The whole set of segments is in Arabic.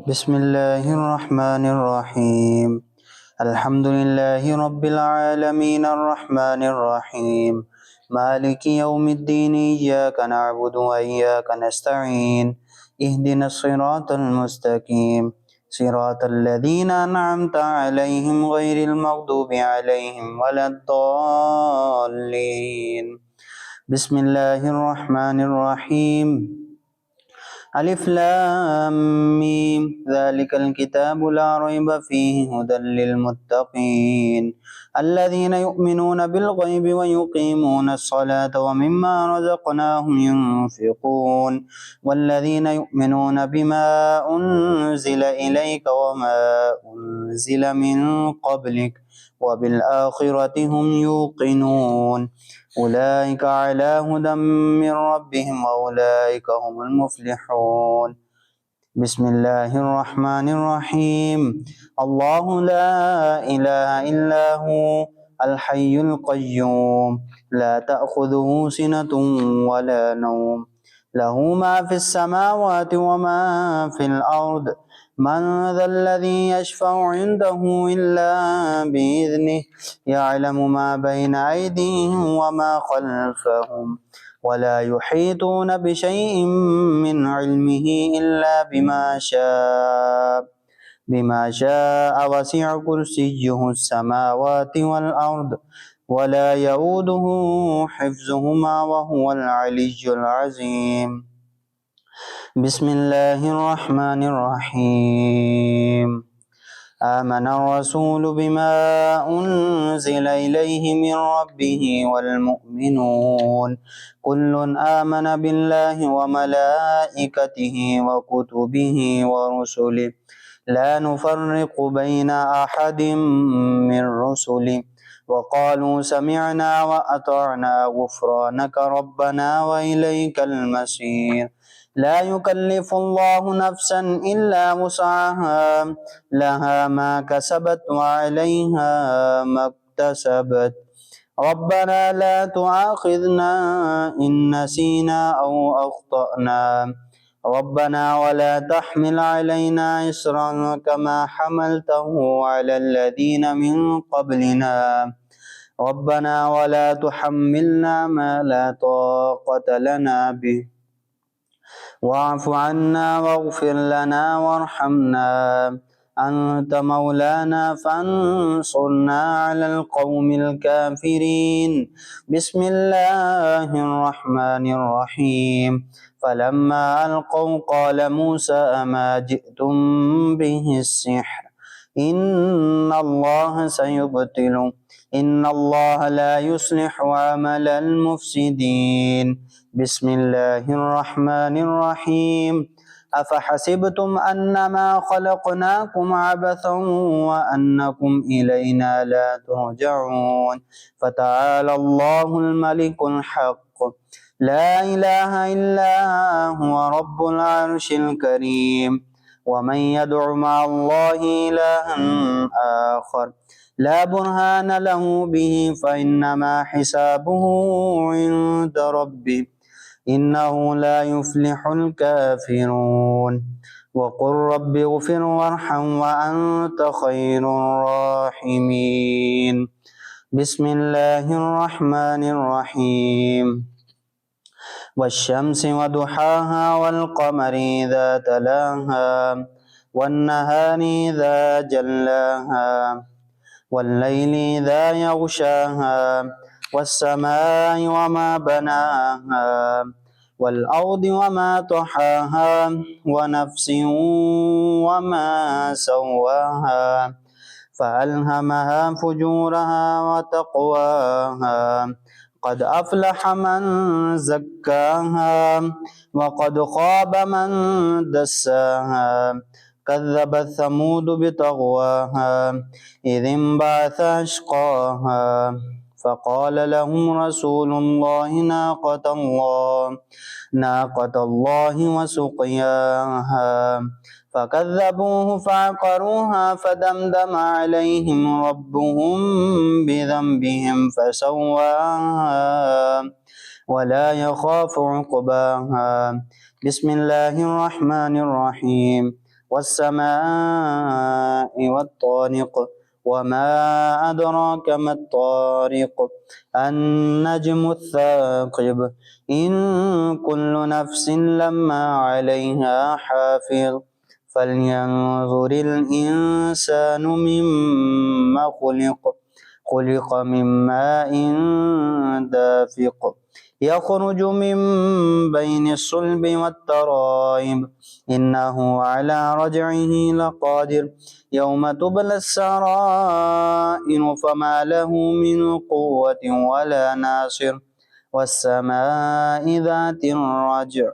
بسم الله الرحمن الرحيم. الحمد لله رب العالمين الرحمن الرحيم مالك يوم الدين إياك نعبد وإياك نستعين اهدنا الصراط المستقيم صراط الذين أنعمت عليهم غير المغضوب عليهم ولا الضالين. بسم الله الرحمن الرحيم. ألف لام ميم ذلك الكتاب لا ريب فيه هدى للمتقين الذين يؤمنون بالغيب ويقيمون الصلاة ومما رزقناهم ينفقون والذين يؤمنون بما أنزل إليك وما أنزل من قبلك وبالآخرة هم يوقنون أولئك على هدى من ربهم وأولئك هم المفلحون. بسم الله الرحمن الرحيم. الله لا إله إلا هو الحي القيوم لا تأخذه سنة ولا نوم له ما في السماوات وما في الأرض من ذا الذي يشفع عنده إلا بإذنه يعلم ما بين أيديهم وما خلفهم ولا يحيطون بشيء من علمه إلا بما شاء وسع كرسيه السماوات والأرض ولا يؤوده حفظهما وهو العلي العظيم. بسم الله الرحمن الرحيم. آمن الرسول بما أنزل إليه من ربه والمؤمنون كل آمن بالله وملائكته وكتبه ورسله لا نفرق بين أحد من رسله وقالوا سمعنا وأطعنا غفرانك ربنا وإليك المصير. لا يكلف الله نفسا إلا وسعها لها ما كسبت وعليها ما اكتسبت ربنا لا تؤاخذنا إن نسينا أو أخطأنا ربنا ولا تحمل علينا إصرا كما حملته على الذين من قبلنا ربنا ولا تحملنا ما لا طاقة لنا به واعف عنا واغفر لنا وارحمنا أنت مولانا فانصرنا على القوم الكافرين. بسم الله الرحمن الرحيم. فلما ألقوا قال موسى أما جئتم به السحر إن الله سيبطله إن الله لا يصلح عمل المفسدين. بسم الله الرحمن الرحيم. أفحسبتم أنما خلقناكم عبثا وأنكم إلينا لا ترجعون فتعالى الله الملك الحق لا إله إلا هو رب العرش الكريم. ومن يدع مع الله إلها آخر لا برهان له به فإنما حسابه عند ربه إنه لا يفلح الكافرون. وقل رب اغفر وارحم وأنت خير الراحمين. بسم الله الرحمن الرحيم. والشمس وضحاها والقمر إذا تلاها والنهار إذا جلاها والليل إذا يغشاها والسماء وما بناها والأرض وما طحاها ونفس وما سواها فألهمها فجورها وتقواها قد أفلح من زكاها وقد خاب من دساها كذبت ثمود بطغواها إذ انبعث أشقاها فقال لهم رسول الله ناقة الله وسقياها فكذبوه فعقروها فدمدم عليهم ربهم بذنبهم فسواها ولا يخاف عقباها. بسم الله الرحمن الرحيم. والسماء والطارق وما أدراك ما الطارق النجم الثاقب إن كل نفس لما عليها حافظ فلينظر الإنسان مما خلق من ماء دافق يخرج من بين الصلب والترائب إنه على رجعه لقادر يوم تبلى السرائر فما له من قوة ولا ناصر والسماء ذات الرجع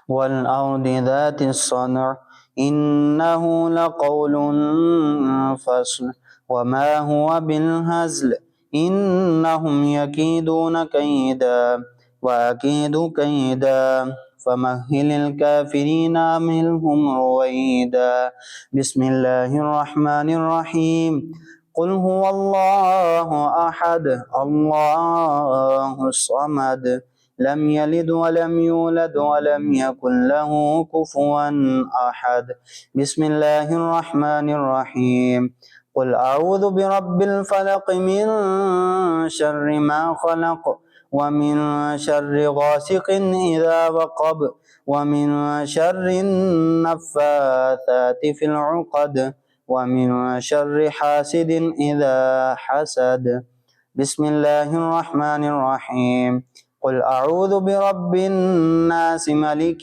والأرض ذات الصدع إنه لقول فصل وما هو بالهزل إنهم يكيدون كيدا وأكيد كيدا فمهل الكافرين أمهلهم رويدا بسم الله الرحمن الرحيم قل هو الله أحد الله الصمد لم يلد ولم يولد ولم يكن له كفوا أحد بسم الله الرحمن الرحيم قل أعوذ برب الفلق من شر ما خلق ومن شر غاسق إذا وقب ومن شر النفاثات في العقد ومن شر حاسد إذا حسد بسم الله الرحمن الرحيم قل أعوذ برب الناس ملك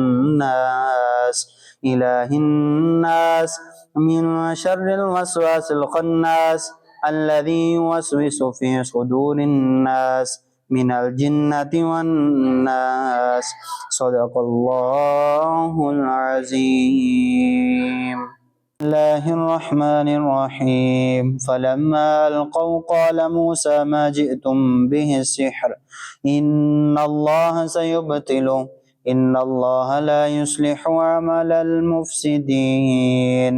الناس إله الناس من شر الوسواس الخناس الذي يوسوس في صدور الناس من الجنة والناس صدق الله العظيم بسم الله الرحمن الرحيم فلما ألقوا قال موسى ما جئتم به السحر إن الله سيبطله إن الله لا يصلح عمل المفسدين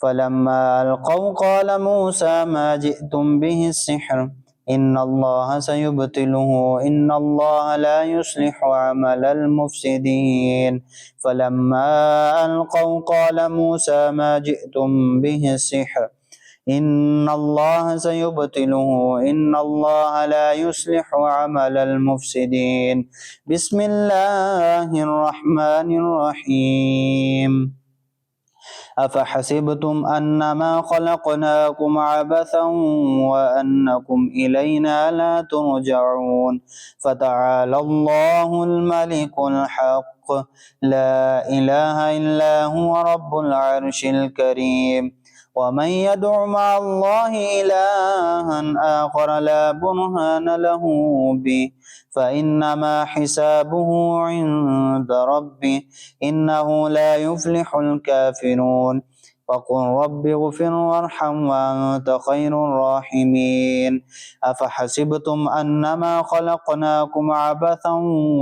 فلما ألقوا قال موسى ما جئتم به السحر إن الله سيبطله إن الله لا يصلح عمل المفسدين فلما ألقوا قال موسى ما جئتم به السحر إن الله سيبطله إن الله لا يصلح عمل المفسدين بسم الله الرحمن الرحيم أفحسبتم أنما خلقناكم عبثا وأنكم إلينا لا ترجعون فتعالى الله الملك الحق لا إله إلا هو رب العرش الكريم ومن يدع مع الله إلها آخر لا برهان له به فإنما حسابه عند ربه إنه لا يفلح الكافرون وقل رب اغفر وارحم وأنت خير الراحمين أفحسبتم أنما خلقناكم عبثا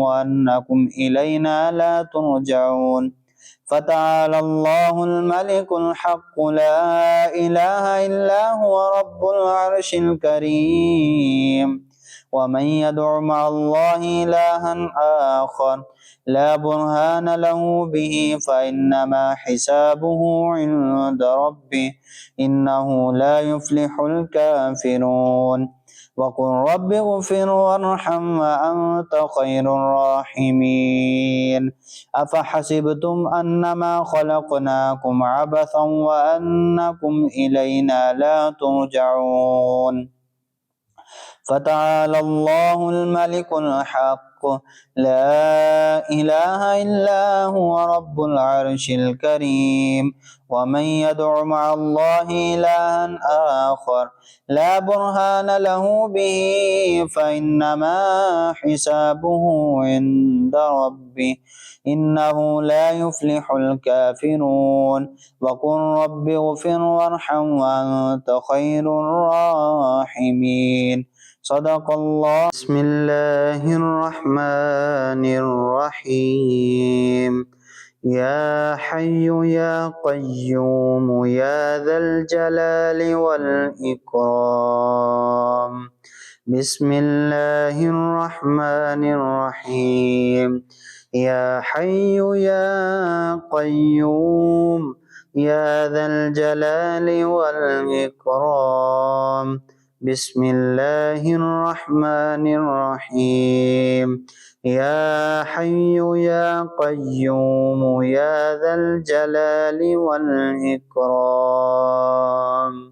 وأنكم إلينا لا ترجعون فتعالى الله الملك الحق لا إله إلا هو رب العرش الكريم ومن يدع مع الله إلها آخر لا برهان له به فإنما حسابه عند ربه إنه لا يفلح الكافرون وقل رب اغفر وارحم وأنت خير الراحمين أفحسبتم أنما خلقناكم عبثا وأنكم إلينا لا ترجعون فتعالى الله الملك الحق لا إله إلا هو رب العرش الكريم ومن يدع مع الله إلها آخر لا برهان له به فإنما حسابه عند ربه إنه لا يفلح الكافرون وقل رب اغفر وارحم وأنت خير الراحمين صدق الله بسم الله الرحمن الرحيم يا حي يا قيوم يا ذا الجلال والإكرام بسم الله الرحمن الرحيم يا حي يا قيوم يا ذا الجلال والإكرام. بسم الله الرحمن الرحيم. يا حي يا قيوم يا ذا الجلال والإكرام.